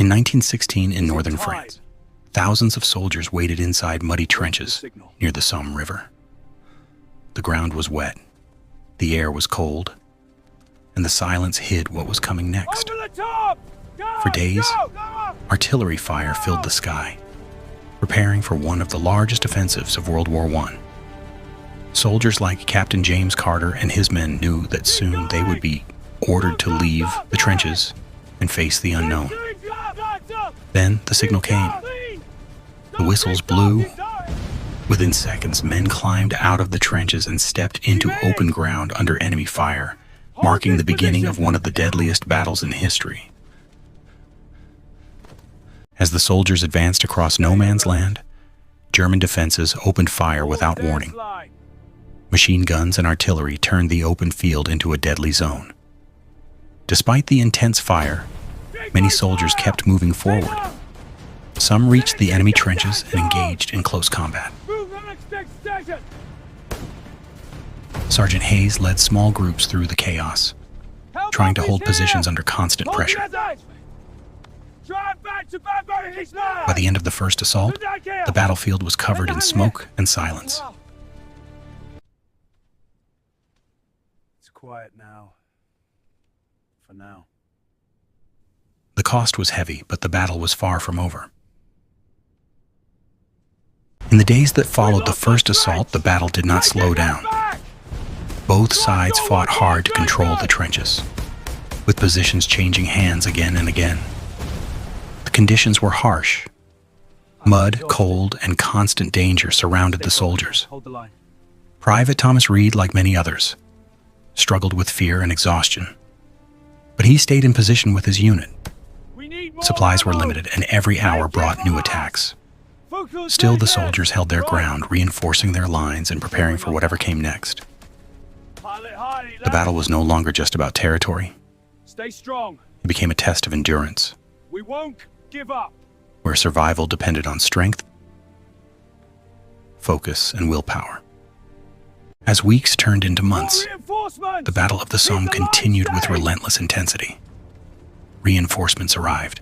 In 1916, in northern France, thousands of soldiers waited inside muddy trenches near the Somme River. The ground was wet, the air was cold, and the silence hid what was coming next. For days, artillery fire filled the sky, preparing for one of the largest offensives of World War I. Soldiers like Captain James Carter and his men knew that soon they would be ordered to leave the trenches and face the unknown. Then the signal came. The whistles blew. Within seconds, men climbed out of the trenches and stepped into open ground under enemy fire, marking the beginning of one of the deadliest battles in history. As the soldiers advanced across no man's land, German defenses opened fire without warning. Machine guns and artillery turned the open field into a deadly zone. Despite the intense fire, many soldiers kept moving forward. Some reached the enemy trenches and engaged in close combat. Sergeant Hayes led small groups through the chaos, trying to hold positions under constant pressure. By the end of the first assault, the battlefield was covered in smoke and silence. It's quiet now. For now. The cost was heavy, but the battle was far from over. In the days that followed the first assault, the battle did not slow down. Both sides fought hard to control the trenches, with positions changing hands again and again. The conditions were harsh. Mud, cold, and constant danger surrounded the soldiers. Private Thomas Reed, like many others, struggled with fear and exhaustion. But he stayed in position with his unit. Supplies were limited, and every hour brought new attacks. Still, the soldiers held their ground, reinforcing their lines and preparing for whatever came next. The battle was no longer just about territory. Stay strong. It became a test of endurance, We won't give up. where survival depended on strength, focus, and willpower. As weeks turned into months, the Battle of the Somme continued with relentless intensity. Reinforcements arrived,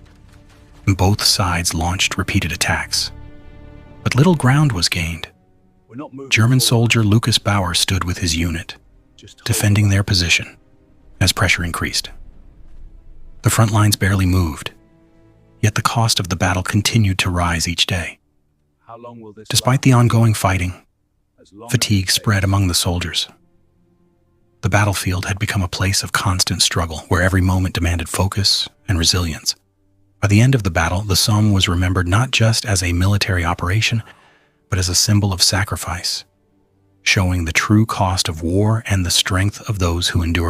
and both sides launched repeated attacks. But little ground was gained. German soldier Lucas Bauer stood with his unit, defending their position as pressure increased. The front lines barely moved, yet the cost of the battle continued to rise each day. Despite the ongoing fighting, fatigue spread among the soldiers. The battlefield had become a place of constant struggle, where every moment demanded focus and resilience. By the end of the battle, the Somme was remembered not just as a military operation, but as a symbol of sacrifice, showing the true cost of war and the strength of those who endured.